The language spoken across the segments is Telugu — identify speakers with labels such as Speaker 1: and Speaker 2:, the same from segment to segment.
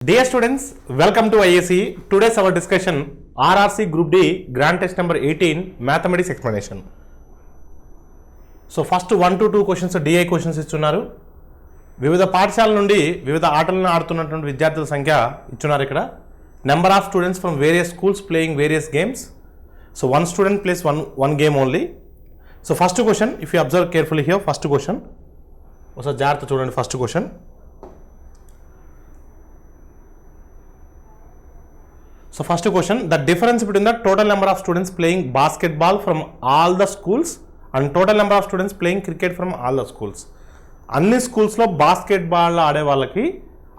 Speaker 1: Dear students, welcome to IAC. Today's our discussion RRC Group D Grand Test number 18 Mathematics Explanation. So first 1 to 2 questions DI questions ఇచ్చున్నారు. వివిధ పాఠశాలల నుండి వివిధ ఆటలను ఆడుతున్నటువంటి విద్యార్థుల సంఖ్య ఇచ్చున్నారు ఇక్కడ. Number of students from various schools playing various games. So one student plays one game only. So first question, if you observe carefully here, first question. ఒకసారి జాగ్రత్త చూడండి first question. So first question, the difference between the total number of students playing basketball from all the schools and total number of students playing cricket from all the schools. అన్ని స్కూల్స్లో బాస్కెట్బాల్ ఆడే వాళ్ళకి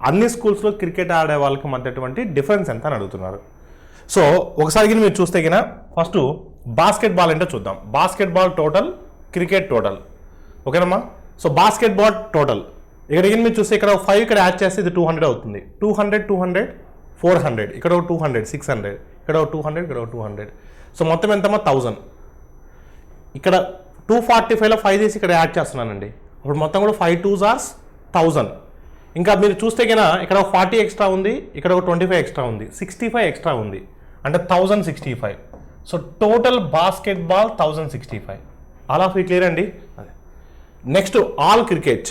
Speaker 1: అన్ని స్కూల్స్లో క్రికెట్ ఆడే వాళ్ళకి మధ్యటువంటి డిఫరెన్స్ ఎంత అని అడుగుతున్నారు. సో ఒకసారి మీరు చూస్తే కన్నా ఫస్ట్ బాస్కెట్బాల్ అంటే చూద్దాం. బాస్కెట్బాల్ టోటల్, క్రికెట్ టోటల్, ఓకేనమ్మా. సో బాస్కెట్బాల్ టోటల్ ఇక్కడ మీరు చూస్తే ఇక్కడ 5 ఇక్కడ యాడ్ చేస్తే ఇది 200 అవుతుంది. 200 400, ఇక్కడ 200 600, ఇక్కడ 200, ఇక్కడ 200. సో మొత్తం ఎంతమ్మా 1000. ఇక్కడ 245లో 5 తీసి ఇక్కడ యాడ్ చేస్తున్నానండి. ఇప్పుడు మొత్తం కూడా 5 2s are 1000. ఇంకా మీరు చూస్తే కన్నా ఇక్కడ 40 ఎక్స్ట్రా ఉంది, ఇక్కడ 25 ఎక్స్ట్రా ఉంది, 65 ఎక్స్ట్రా ఉంది, అంటే 1065. So total basketball 1065. All of it clear అండి. అదే నెక్స్ట్ ఆల్ క్రికెట్.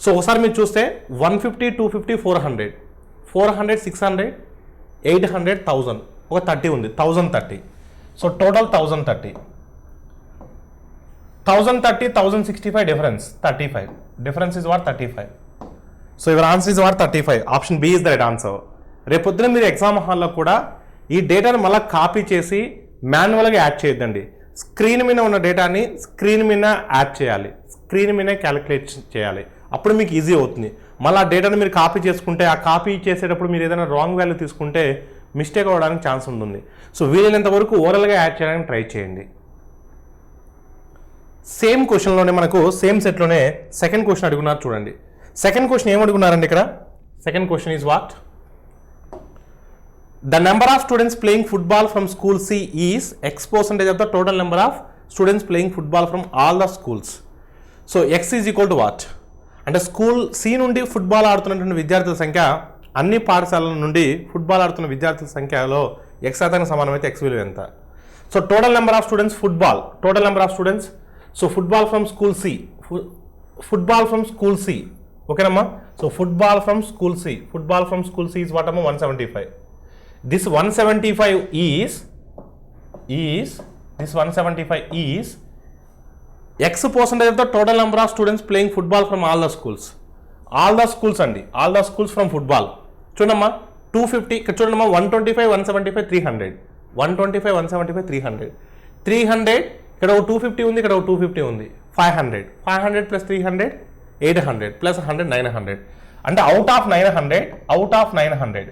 Speaker 1: సో ఒకసారి మీరు చూస్తే 150 250 400 400 600 800 1000, ఒక 30 ఉంది, 1030. So total 1030. 1030 1065 difference 35. Difference is what 35. So your answer is what 35. Option B is the right answer. రేపొద్దున మీరు ఎగ్జామ్ హాల్లో కూడా ఈ డేటాను మళ్ళీ కాపీ చేసి మాన్యువల్గా యాడ్ చేయొద్దండి. స్క్రీన్ మీద ఉన్న డేటాని స్క్రీన్ మీద యాడ్ చేయాలి, స్క్రీన్ మీద క్యాలిక్యులేట్ చేయాలి. అప్పుడు మీకు ఈజీ అవుతుంది. మళ్ళీ ఆ డేటాను మీరు కాపీ చేసుకుంటే ఆ కాపీ చేసేటప్పుడు మీరు ఏదైనా రాంగ్ వాల్యూ తీసుకుంటే మిస్టేక్ అవ్వడానికి ఛాన్స్ ఉంటుంది. సో వీలైనంత వరకు ఓరల్గా యాడ్ చేయడానికి ట్రై చేయండి. సేమ్ క్వశ్చన్లోనే మనకు సేమ్ సెట్లోనే సెకండ్ క్వశ్చన్ అడుగున్నారు చూడండి. సెకండ్ క్వశ్చన్ ఏం అడుగున్నారండి ఇక్కడ? Second question is what? The number of students playing football from school C is X% of the total number of students playing football from all the schools. So X is equal to what? అంటే స్కూల్ సి నుండి ఫుట్బాల్ ఆడుతున్నటువంటి విద్యార్థుల సంఖ్య అన్ని పాఠశాలల నుండి ఫుట్బాల్ ఆడుతున్న విద్యార్థుల సంఖ్యలో X% సమానమైతే X విలువ ఎంత? So total number of students football, total number of students. So football from school C, football from school C, ఓకేనమ్మా. So football from school C, football from school C is what అమ్మా 175. This 175 is X% of the total number of students playing football from all the schools. All the schools అండి, all the schools from football. చూడమ్మా 250, ఇక్కడ చూడమ్మా 125 175 300, 125 175 300, 300, ఇక్కడ 250 ఉంది, ఇక్కడ 250 ఉంది, 500, 500 ప్లస్ 300 800 ప్లస్ 100 900. అంటే అవుట్ ఆఫ్ 900,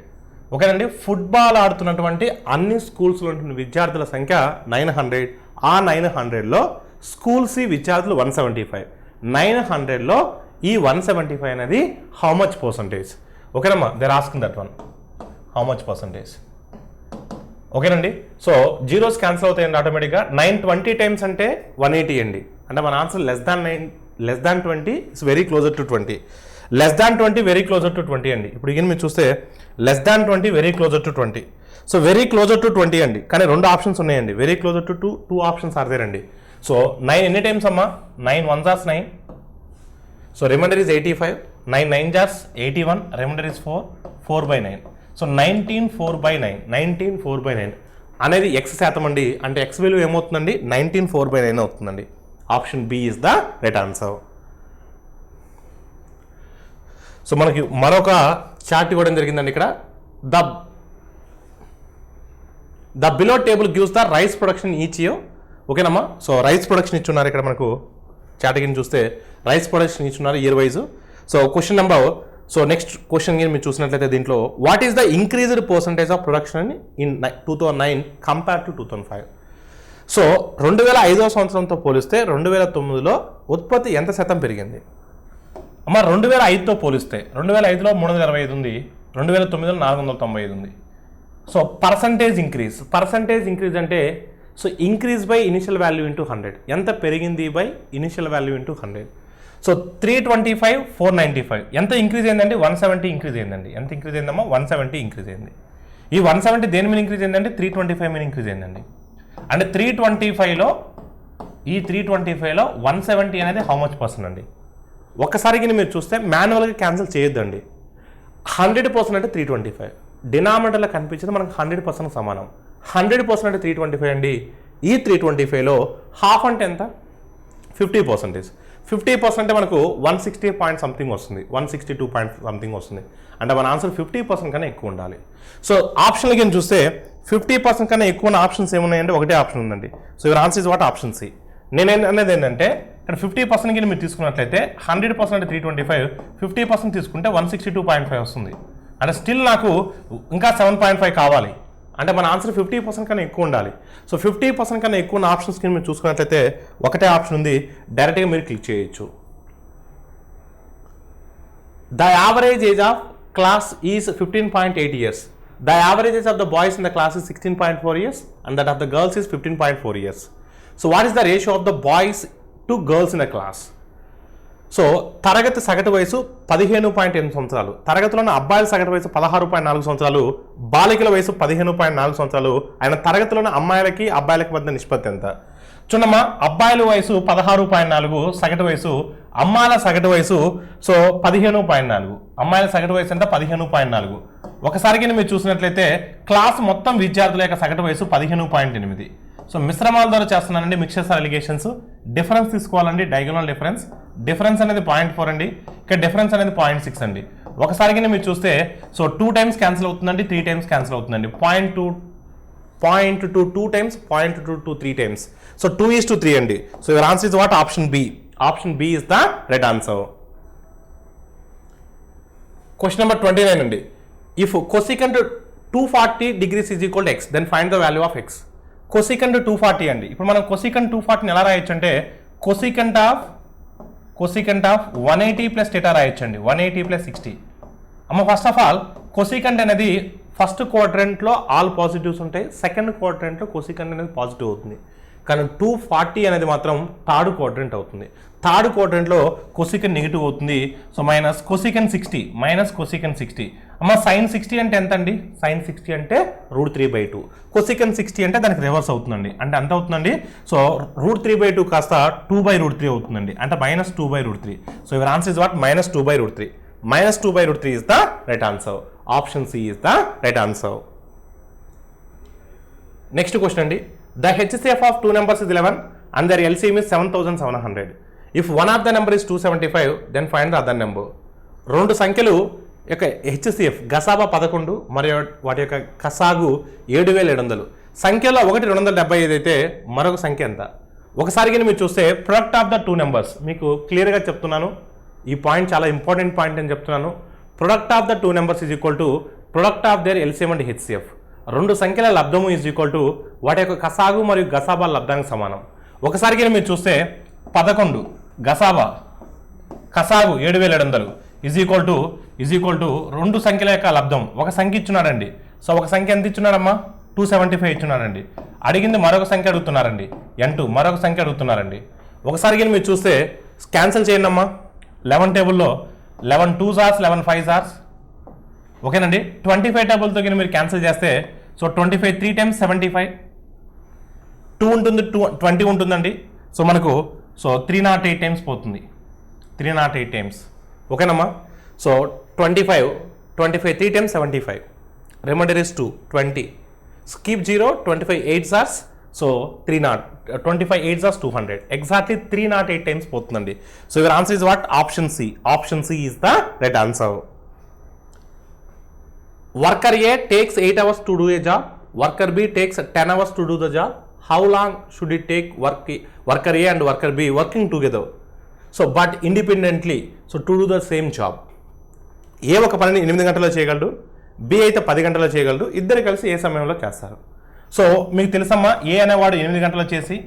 Speaker 1: ఓకేనండి. ఫుట్బాల్ ఆడుతున్నటువంటి అన్ని స్కూల్స్లో ఉంటున్న విద్యార్థుల సంఖ్య 900. ఆ 900లో స్కూల్ సి విద్యార్థులు 175. 900లో ఈ 175 అనేది హౌ మచ్ పర్సంటేజ్? ఓకేనమ్మా, they are asking that one, how much percentage, ఓకేనండి. సో జీరోస్ క్యాన్సిల్ అవుతాయండి ఆటోమేటిక్గా. 920 టైమ్స్ అంటే 180 అండి. అంటే మన answer less than 20 is very closer to 20, less than 20 very closer to 20 అండి. ఇప్పుడు ఇక మీరు చూస్తే less than 20 very closer to 20. So very closer to 20 అండి, కానీ 2 ఆప్షన్స్ ఉన్నాయండి. Very closer to 2 options are there అండి. సో 9 ఎన్ని టైమ్స్ అమ్మా? 9 1s are 9. So reminder is 85. 9 9s are 81. Reminder is 4/9. So 19 4/9 అనేది X% అండి. అంటే X విలువ ఏమవుతుందండి? 19 4/9 అవుతుందండి. Option B is the right answer. So మనకి మరొక చార్ట్ ఇవ్వడం జరిగిందండి ఇక్కడ. The below table gives the rice production each year, ఓకేనమ్మా. సో రైస్ ప్రొడక్షన్ ఇచ్చున్నారు ఇక్కడ మనకు చార్ట్ కింద చూస్తే రైస్ ప్రొడక్షన్ ఇచ్చున్నారు year wise. So question number, so next question మీరు చూసినట్లయితే దీంట్లో what is the increased percentage of production in 2009 compare to 2005? So 2005వ సంవత్సరంతో పోలిస్తే 2009లో ఉత్పత్తి ఎంత శాతం పెరిగింది అమ్మా? 2005తో పోలిస్తే 2005లో 325 ఉంది, 2009లో 495 ఉంది. సో పర్సంటేజ్ ఇంక్రీజ్ అంటే so increase by initial value into 100, ఎంత పెరిగింది by initial value into 100. So 325 495 ఎంత ఇంక్రీజ్ అయిందండి? 170 ఇంక్రీజ్ అయిందండి. ఎంత ఇంక్రీజ్ అయిందమ్మా? 170 ఇంక్రీజ్ అయింది. ఈ 170 దేని మీద ఇంక్రీజ్ అయిందండి? 325 మీద ఇంక్రీజ్ అయిందండి. అంటే 325లో 170 అనేది హౌ మచ్ పర్సెంట్ అండి? ఒక్కసారికి మీరు చూస్తే మాన్యువల్గా క్యాన్సిల్ చేయొద్దండి. 100% అంటే 325, డినామినేటర్లో కనిపించేది మనకు 100% సమానం. 100% అంటే 325 అండి. ఈ 325లో హాఫ్ అంటే ఎంత? 50%. 50% అంటే మనకు 160 పాయింట్ సంథింగ్ వస్తుంది, 162 పాయింట్ సంథింగ్ వస్తుంది. అంటే మన ఆన్సర్ 50% కన్నా ఎక్కువ ఉండాలి. సో ఆప్షన్లు కింద చూస్తే 50% కన్నా ఎక్కువ ఉన్న ఆప్షన్స్ ఏమున్నాయంటే ఒకటే ఆప్షన్ ఉందండి. So your answer is what? Option C. నేను అనేది ఏంటంటే ఇక్కడ 50% కింద మీరు తీసుకున్నట్లయితే 100% 325, 50% తీసుకుంటే 162.5 వస్తుంది. అంటే స్టిల్ నాకు ఇంకా 7.5 కావాలి. అంటే మన ఆన్సర్ 50% కన్నా ఎక్కువ ఉండాలి. సో 50% కన్నా ఎక్కువ ఉన్న ఆప్షన్స్ కింద మీరు చూసుకున్నట్లయితే ఒకటే ఆప్షన్ ఉంది, డైరెక్ట్గా మీరు క్లిక్ చేయొచ్చు. The average age of class is 15.8 years. The average age of the boys in the class is 16.4 years and that of the girls is 15.4 years. So what is the ratio of the boys to girls in a class? So తరగతి సగటు వయసు 15.8 సంవత్సరాలు, తరగతిలోని అబ్బాయిల సగటు వయసు 16.4 సంవత్సరాలు, బాలికల వయసు 15.4 సంవత్సరాలు. ఆయన తరగతిలోని అమ్మాయిలకి అబ్బాయిలకి మధ్య నిష్పత్తి ఎంత? చూడమ్మా, అబ్బాయిల వయసు 16.4 సగటు వయసు, అమ్మాయిల సగటు వయసు సో 15.4. అమ్మాయిల సగటు వయసు ఎంత? 15.4. ఒకసారికి మీరు చూసినట్లయితే క్లాస్ మొత్తం విద్యార్థుల యొక్క సగటు వయసు 15.8. సో మిశ్రమాల ద్వారా చేస్తున్నానండి, మిక్సర్స్ అలిగేషన్స్. డిఫరెన్స్ తీసుకోవాలండి, డయాగోనల్ డిఫరెన్స్. డిఫరెన్స్ అనేది 0.4 అండి, ఇక్కడ డిఫరెన్స్ అనేది 0.6 అండి. ఒకసారికి మీరు చూస్తే సో 2 times క్యాన్సిల్ అవుతుందండి, 3 times క్యాన్సిల్ అవుతుందండి. 0.2 2 times, 0.2 3 times. సో 2:3 అండి. So your answer is what? Option B. Option B is the right answer. Question number 29 అండి. If cosecant 240 degrees is equal to x, then find the value of x. cosecant 240 అండి. ఇప్పుడు మనం cosecant 240 ఎలా రాయొచ్చు అంటే cosecant ఆఫ్ 180 ప్లస్ θ రాయొచ్చు అండి. 180 ప్లస్ 60. అమ్మ ఫస్ట్ ఆఫ్ ఆల్ cosecant అనేది ఫస్ట్ క్వాడ్రంట్లో ఆల్ పాజిటివ్స్ ఉంటాయి, సెకండ్ క్వాడ్రంట్లో cosecant అనేది పాజిటివ్ అవుతుంది. కానీ 240 అనేది మాత్రం థర్డ్ క్వాడ్రంట్ అవుతుంది. థర్డ్ క్వాడ్రంట్లో cosecant నెగిటివ్ అవుతుంది. So minus cosecant 60 minus cosecant 60. అమ్మ sin 60 అంటే ఎంత అండి? sin 60 అంటే √3/2. cosecant 60 అంటే దానికి రివర్స్ అవుతుందండి. అంటే ఎంత అవుతుందండి? సో √3/2 కాస్త 2/√3 అవుతుందండి. అంటే minus 2/√3. So your answer is what? Minus 2/√3. Minus 2/√3 is the right answer. Option C is the right answer. Next question అండి. The HCF of two numbers is 11 and their LCM is 7700. If one of the number is 275, then find the other number. రెండు సంఖ్యలు యొక్క HCF గసాబా 11 మరియు వాటి యొక్క కసాగు 7700. సంఖ్యలో ఒకటి 275 అయితే మరొక సంఖ్య ఎంత? ఒకసారి మీరు చూస్తే product of the two numbers మీకు క్లియర్గా చెప్తున్నాను. ఈ పాయింట్ చాలా ఇంపార్టెంట్ పాయింట్ అని చెప్తున్నాను. Product of the two numbers is equal to product of their LCM and HCF. రెండు సంఖ్యల లబ్ధము ఈజ్ ఈక్వల్ టు వాటి యొక్క కసాగు మరియు గసాబా లబ్ధానికి సమానం. ఒకసారికి మీరు చూస్తే 11 గసాబా కసాగు 7700 ఈజ్ ఈక్వల్ టు రెండు సంఖ్యల యొక్క లబ్ధం. ఒక సంఖ్య ఇచ్చున్నారండి. సో ఒక సంఖ్య ఎంత ఇచ్చున్నారమ్మా? 275 ఇచ్చున్నారండి. అడిగింది మరొక సంఖ్య అడుగుతున్నారండి, N2 మరొక సంఖ్య అడుగుతున్నారండి. ఒకసారి మీరు చూస్తే క్యాన్సిల్ చేయండి అమ్మా. 11 టేబుల్లో 11 2s 11 5s. ఓకేనండి. 25 టేబుల్తో మీరు క్యాన్సిల్ చేస్తే సో 25 3 times 75, 2 ఉంటుంది, 20 ఉంటుందండి. సో మనకు సో 308 times పోతుంది, 308 times. ఓకేనమ్మా. So 25 3 times 75, reminder is 2 20. Skip 0, 25 8s. So 25 8s 200. Exactly 308 times పోతుందండి. So your answer is what? Option C. Option C is the right answer. Worker A takes 8 hours to do a job. Worker B takes 10 hours to do the job. How long should it take worker A and worker B working together? So, but independently. So, to do the same job. A ఒక పనిని 8 గంటల్లో చేయగలడు, B అయితే 10 గంటల్లో చేయగలడు. ఇద్దరు కలిసి ఏ సమయంలో చేస్తారు? సో మీకు తెలుసమ్మా, A అనేవాడు 8 గంటల్లో చేసి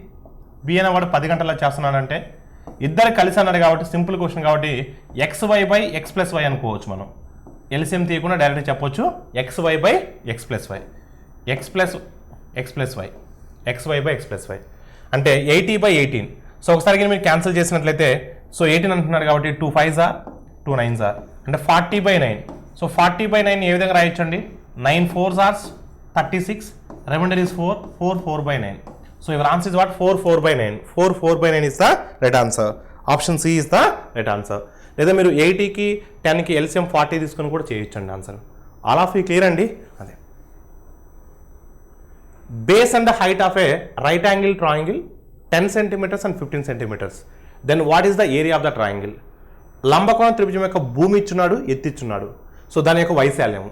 Speaker 1: B అనేవాడు 10 గంటల్లో చేస్తున్నాడంటే ఇద్దరు కలిసి అన్నాడు కాబట్టి సింపుల్ క్వశ్చన్ కాబట్టి XY/X+Y అనుకోవచ్చు. మనం ఎల్సిఎం తీయకుండా డైరెక్ట్ చెప్పొచ్చు XY/X+Y, XY/X+Y అంటే 80/18. సో ఒకసారి మీరు క్యాన్సిల్ చేసినట్లయితే సో 18 అంటున్నాడు కాబట్టి 2 5s are 2 9s are అంటే 40/9. సో 40/9 ఏ విధంగా రాయొచ్చండి? 9 4s are 36, remainder is 4, 4 4/9. So your answer is what? 4 4/9. 4 4/9 is the right answer. Option C is the right answer. లేదా మీరు 80కి 10కి LCM 40 తీసుకొని కూడా చేయొచ్చండి answer. All of you clear అండి? అదే base and the height of a right angle triangle 10 centimeters and 15 centimeters. Then what is the area of the triangle? లంబకోణ త్రిభుజం యొక్క భూమి ఇచ్చున్నాడు, ఎత్తిచ్చున్నాడు. సో దాని యొక్క వైశాల్యము.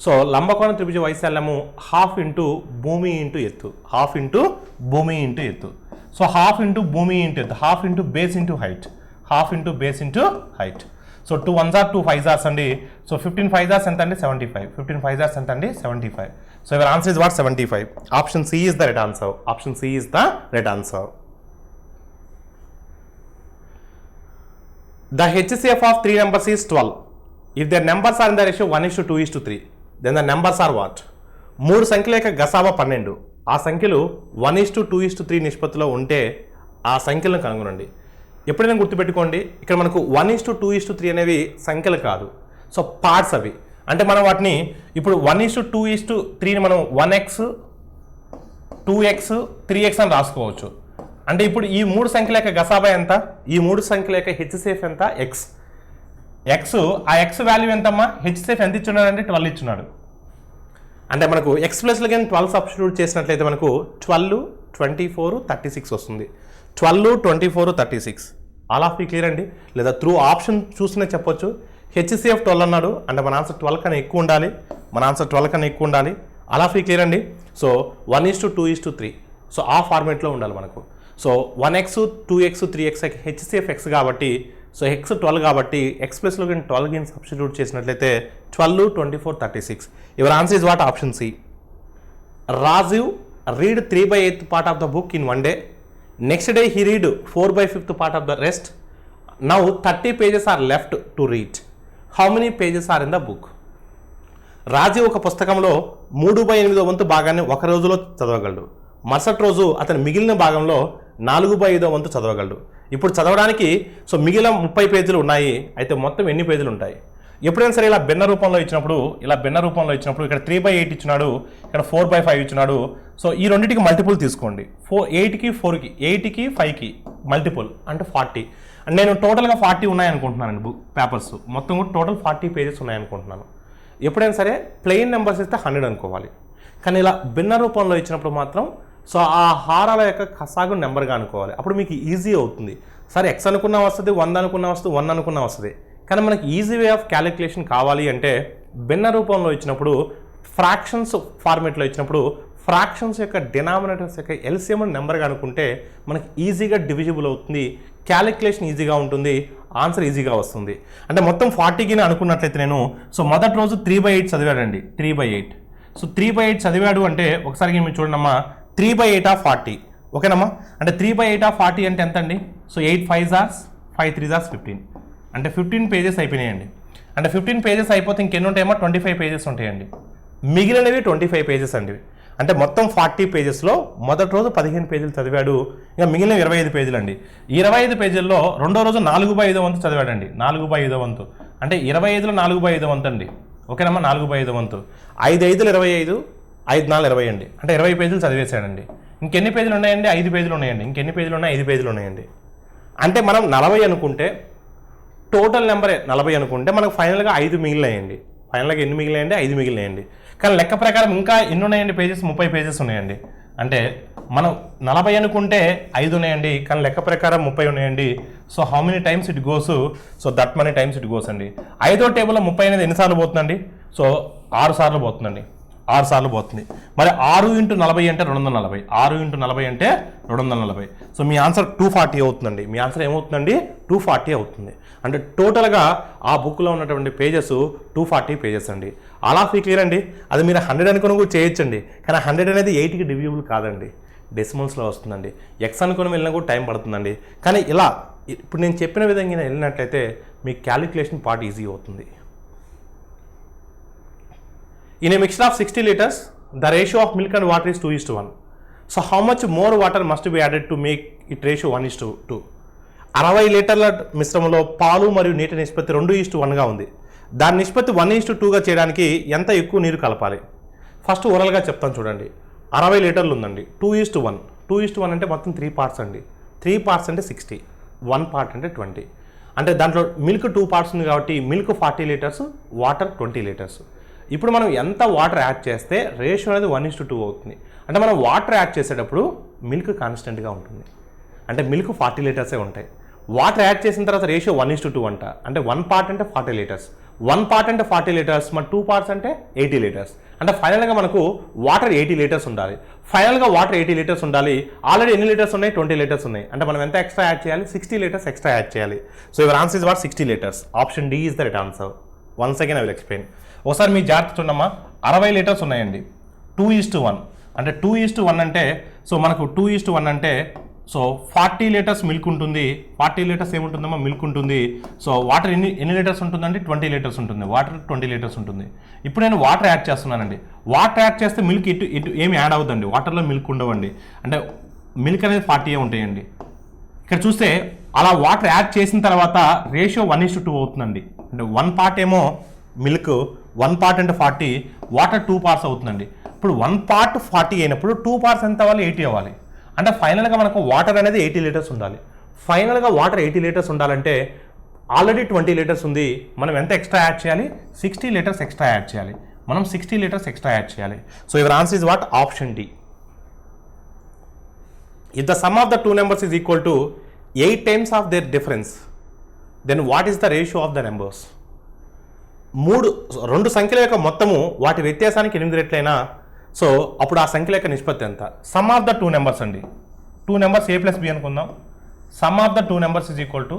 Speaker 1: సో లంబకోణ త్రిభుజ వైశాల్యము హాఫ్ ఇంటూ భూమి ఇంటూ ఎత్తు, హాఫ్ ఇంటూ భూమి ఇంటూ ఎత్తు. సో హాఫ్ ఇంటూ భూమి ఇంటూ ఎత్తు, half into base into height, half into base into height. So 2 1s are 2 5s are అండి. సో 15 5s are ఎంత అండి? 75. 15 5s are ఎంత అండి? 75. So your answer is what? 75. Option C is the right answer. Option C is the right answer. The HCF of 3 numbers is 12. If their numbers are in the ratio 1:2:3, then the numbers are what? 3 సంఖ్యల యొక్క గసాబా 12. ఆ సంఖ్యలు 1:2:3 నిష్పత్తిలో ఉంటే ఆ సంఖ్యలను కనుగొనండి. ఎప్పుడైనా గుర్తుపెట్టుకోండి, ఇక్కడ మనకు 1:2:3 అనేవి సంఖ్యలు కాదు. సో పార్ట్స్ అవి. అంటే మనం వాటిని ఇప్పుడు 1:2:3ని మనం 1x 2x 3x అని రాసుకోవచ్చు. అంటే ఇప్పుడు ఈ 3 సంఖ్యల యొక్క గసాబా ఎంత? ఈ 3 సంఖ్యల యొక్క హెచ్సిఎఫ్ ఎంత? ఎక్స్. ఆ ఎక్స్ వాల్యూ ఎంతమ్మా? హెచ్సిఎఫ్ ఎంత ఇచ్చున్నాడు అంటే 12 ఇచ్చున్నాడు. అంటే మనకు ఎక్స్ ప్లస్లో కానీ 12 సబ్స్టిట్యూట్ చేసినట్లయితే మనకు 12 24 36 వస్తుంది. 12 24 36. ఆల్ ఆఫ్ యూ క్లియర్ అండి? లేదా త్రూ ఆప్షన్ చూసినా చెప్పొచ్చు. హెచ్సిఎఫ్ 12 అన్నాడు అంటే మన ఆన్సర్ 12 కన్నా ఎక్కువ ఉండాలి. మన ఆన్సర్ 12 కన్నా ఎక్కువ ఉండాలి. ఆల్ ఆఫ్ యూ క్లియర్ అండి? సో 1:2:3. సో ఆ ఫార్మేట్లో ఉండాలి మనకు. So 1x 2x 3x HCF X కాబట్టి, సో ఎక్స్ 12 కాబట్టి ఎక్స్ ప్లస్లో కానీ 12 కానీ సబ్స్టిట్యూట్ చేసినట్లయితే 12 24 36. Your answer is what? Option C. Rajiv read 3/8 part of the book in one day. Next day he read 4/5 part of the rest. Now 30 pages are left to read. How many pages are in the book? Rajiv ఒక పుస్తకంలో 3/8 వంతు భాగాన్ని ఒక రోజులో చదవగలడు. మరుసటి రోజు అతను మిగిలిన భాగంలో 4/5 వంతు చదవగలడు. ఇప్పుడు చదవడానికి సో మిగిలిన 30 పేజీలు ఉన్నాయి. అయితే మొత్తం ఎన్ని పేజీలు ఉంటాయి? ఎప్పుడైనా సరే ఇలా భిన్న రూపంలో ఇచ్చినప్పుడు ఇక్కడ 3/8 ఇచ్చినాడు, ఇక్కడ 4/5 ఇచ్చినాడు. సో ఈ రెండింటికి మల్టిపుల్ తీసుకోండి. 8కి 4కి 8కి 5కి మల్టిపుల్ అంటే 40. అండ్ నేను టోటల్గా 40 ఉన్నాయనుకుంటున్నానండి. బుక్ పేపర్స్ మొత్తం కూడా టోటల్ 40 పేజెస్ ఉన్నాయనుకుంటున్నాను. ఎప్పుడైనా సరే ప్లెయిన్ నెంబర్స్ ఇస్తే 100 అనుకోవాలి. కానీ ఇలా భిన్న రూపంలో ఇచ్చినప్పుడు మాత్రం సో ఆ హారాల యొక్క కసాగు నెంబర్గా అనుకోవాలి. అప్పుడు మీకు ఈజీ అవుతుంది. సరే ఎక్స్ అనుకున్నా వస్తుంది, 100 అనుకున్నా వస్తుంది, 1 అనుకున్నా వస్తుంది. కానీ మనకి ఈజీ వే ఆఫ్ క్యాలిక్యులేషన్ కావాలి అంటే భిన్న రూపంలో ఇచ్చినప్పుడు, ఫ్రాక్షన్స్ ఫార్మేట్లో ఇచ్చినప్పుడు ఫ్రాక్షన్స్ యొక్క డినామినేటర్స్ యొక్క ఎల్సిఎం నెంబర్గా అనుకుంటే మనకి ఈజీగా డివిజిబుల్ అవుతుంది, క్యాలిక్యులేషన్ ఈజీగా ఉంటుంది, ఆన్సర్ ఈజీగా వస్తుంది. అంటే మొత్తం 40కి అనుకున్నట్లయితే నేను సో మొదటి రోజు 3/8 చదివాడండి. 3/8. సో 3/8 చదివాడు అంటే ఒకసారి మీరు చూడండమ్మా, 3/8 of 40. ఓకేనమ్మా? అంటే 3/8 of 40 అంటే ఎంత అండి? So 8 5s are 5 3s are 15. అంటే 15 పేజెస్ అయిపోయినాయండి. అంటే 15 పేజెస్ అయిపోతే ఇంకెన్ని ఉంటాయేమో? 25 పేజెస్ ఉంటాయండి. మిగిలినవి 25 పేజెస్ అండి. అంటే మొత్తం 40 పేజెస్లో మొదటి రోజు 15 పేజీలు చదివాడు, ఇంకా మిగిలిన 25 పేజీలు అండి. 25 పేజీల్లో రెండో రోజు 4/5 వంతు చదివాడండి. 4/5 వంతు అంటే 25లో 4/5 వంతు అండి. ఓకేనమ్మా? 4/5 వంతు. 5 5 25, 5 4 20 అండి. అంటే 20 పేజీలు చదివేశాడండి. ఇంకెన్ని పేజీలు ఉన్నాయండి? 5 పేజీలు ఉన్నాయండి. ఇంకెన్ని పేజీలు ఉన్నాయి? 5 పేజీలు ఉన్నాయండి. అంటే మనం 40 అనుకుంటే, టోటల్ నెంబరే 40 అనుకుంటే మనకు ఫైనల్గా 5 మిగిలినాయండి. ఫైనల్గా ఎన్ని మిగిలినాయండి? 5 మిగిలినాయండి. కానీ లెక్క ప్రకారం ఇంకా ఎన్ని ఉన్నాయండి పేజెస్? 30 పేజెస్ ఉన్నాయండి. అంటే మనం 40 అనుకుంటే 5 ఉన్నాయండి, కానీ లెక్క ప్రకారం 30 ఉన్నాయండి. So how many times it goes? So that money times it goes అండి. 5వ టేబుల్లో 30 అనేది ఎన్నిసార్లు పోతుందండి? సో 6 సార్లు పోతుందండి. 6 సార్లు పోతుంది. మరి 6 × 40 అంటే 240. 6 × 40 అంటే 240. సో మీ ఆన్సర్ 240 అవుతుందండి. మీ ఆన్సర్ ఏమవుతుందండి? 240 అవుతుంది. అంటే టోటల్గా ఆ బుక్లో ఉన్నటువంటి పేజెస్ 240 పేజెస్ అండి. అలా ఫీ క్లియర్ అండి. అది మీరు 100 అనుకుని కూడా చేయొచ్చండి. కానీ 100 అనేది 8కి డివిజిబుల్ కాదండి, డెసిమల్స్లో వస్తుందండి. ఎక్స్ అనుకుని వెళ్ళినా కూడా టైం పడుతుందండి. కానీ ఇలా ఇప్పుడు నేను చెప్పిన విధంగా వెళ్ళినట్లయితే మీ క్యాలిక్యులేషన్ పార్ట్ ఈజీ అవుతుంది. In a mixture of 60 liters, the ratio of milk and water is 2:1. So how much more water must be added to make it ratio 1:2? 60 లీటర్ల మిశ్రమంలో పాలు మరియు నీటి నిష్పత్తి 2:1గా ఉంది. దాని నిష్పత్తి 1:2గా చేయడానికి ఎంత ఎక్కువ నీరు కలపాలి? ఫస్ట్ ఓరల్గా చెప్తాను చూడండి. 60 లీటర్లు ఉందండి, 2:1. 2:1 అంటే మొత్తం 3 పార్ట్స్ అండి. 3 పార్ట్స్ అంటే 60, 1 పార్ట్ అంటే 20. అంటే దాంట్లో మిల్క్ 2 పార్ట్స్ ఉంది కాబట్టి మిల్క్ 40 లీటర్స్, వాటర్ 20 లీటర్స్. ఇప్పుడు మనం ఎంత వాటర్ యాడ్ చేస్తే రేషియో అనేది 1:2 అవుతుంది. అంటే మనం వాటర్ యాడ్ చేసేటప్పుడు మిల్క్ కాన్స్టెంట్గా ఉంటుంది. అంటే మిల్క్ 40 లీటర్సే ఉంటాయి. వాటర్ యాడ్ చేసిన తర్వాత రేషియో 1:2 అంట. అంటే 1 పార్ట్ అంటే 40 లీటర్స్, 1 పార్ట్ అంటే 40 లీటర్స్, మరి 2 పార్ట్స్ అంటే 80 లీటర్స్. అంటే ఫైనల్గా మనకు వాటర్ 80 లీటర్స్ ఉండాలి. ఫైనల్గా వాటర్ 80 లీటర్స్ ఉండాలి. ఆల్రెడీ ఎన్ని లీటర్స్ ఉన్నాయి? 20 లీటర్స్ ఉన్నాయి. అంటే మనం ఎంత ఎక్స్ట్రా యాడ్ చేయాలి? 60 లీటర్స్ ఎక్స్ట్రా యాడ్ చేయాలి. So your answer is what? 60 litres. Option D is the right answer. Once again I will explain. ఒకసారి మీ జాగ్రత్త చూడమ్మా. 60 లీటర్స్ ఉన్నాయండి, 2:1. అంటే 2:1 అంటే సో మనకు 2:1 అంటే సో 40 లీటర్స్ మిల్క్ ఉంటుంది. 40 లీటర్స్ ఏముంటుందమ్మా? మిల్క్ ఉంటుంది. సో వాటర్ ఎన్ని లీటర్స్ ఉంటుందండి? 20 లీటర్స్ ఉంటుంది. వాటర్ 20 లీటర్స్ ఉంటుంది. ఇప్పుడు నేను వాటర్ యాడ్ చేస్తున్నానండి. వాటర్ యాడ్ చేస్తే మిల్క్ ఇటు ఏమి యాడ్ అవుతుందండి, వాటర్లో మిల్క్ ఉండవండి. అంటే మిల్క్ అనేది 40 ఉంటాయండి. ఇక్కడ చూస్తే అలా వాటర్ యాడ్ చేసిన తర్వాత రేషియో 1:2 అవుతుందండి. అంటే 1 పార్ట్ ఏమో మిల్క్, 1 పార్ట్ అంటే 40, వాటర్ 2 పార్ట్స్ అవుతుందండి. ఇప్పుడు 1 పార్ట్ 40 అయినప్పుడు 2 పార్ట్స్ ఎంత అవ్వాలి? 80 అవ్వాలి. అంటే ఫైనల్గా మనకు వాటర్ అనేది 80 లీటర్స్ ఉండాలి. ఫైనల్గా వాటర్ 80 లీటర్స్ ఉండాలంటే ఆల్రెడీ 20 లీటర్స్ ఉంది. మనం ఎంత ఎక్స్ట్రా యాడ్ చేయాలి? 60 లీటర్స్ ఎక్స్ట్రా యాడ్ చేయాలి. మనం 60 లీటర్స్ ఎక్స్ట్రా యాడ్ చేయాలి. So your answer is what? Option D. If the sum of the 2 numbers is equal to 8 times of their difference, then what is the ratio of the numbers? 2 సంఖ్యల యొక్క మొత్తము వాటి వ్యత్యాసానికి 8 రెట్లైనా సో అప్పుడు ఆ సంఖ్యల యొక్క నిష్పత్తి ఎంత? సమ్ ఆఫ్ ద 2 నెంబర్స్ అండి. 2 నెంబర్స్ a ప్లస్ బి అనుకుందాం. Some of the 2 numbers is equal to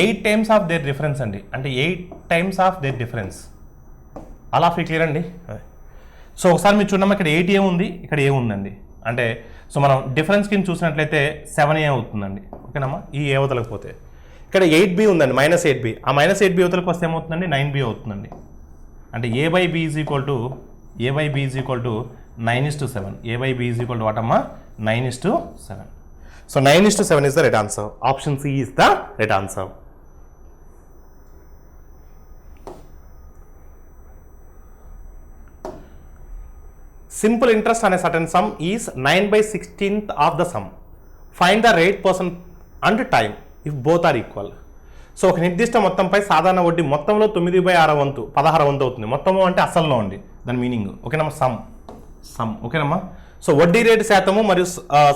Speaker 1: 8 times of their difference అండి. అంటే 8 times ఆఫ్ దేర్ డిఫరెన్స్. అలా ఫీ క్లియర్ అండి. సో ఒకసారి మీరు చూడమ్మా, ఇక్కడ 8 ఏముంది, ఇక్కడ ఏముందండి. అంటే సో మనం డిఫరెన్స్ కింద చూసినట్లయితే 7a అవుతుందండి. ఓకేనమ్మా, ఈ ఏ వదలకపోతే ఇక్కడ 8b ఉందండి, -8b. ఆ -8b యువతలకు వస్తే ఏమవుతుందండి? 9b అవుతుందండి. అంటే a by b is equal to 9:7. a by b is equal to what అమ్మా? 9:7. So 9:7 is the right answer. Option C is the right answer. Simple interest అనే certain sum is 9/16th of the sum. Find the rate percent and time if both are equal. So ఒక నిర్దిష్ట మొత్తంపై సాధారణ వడ్డీ మొత్తంలో 9/6 వంతు 16 వంతు అవుతుంది. మొత్తము అంటే అసల్లో అండి దాని మీనింగ్. ఓకేనమ్మా, సమ్. ఓకేనమ్మా. సో వడ్డీ రేటు శాతము మరియు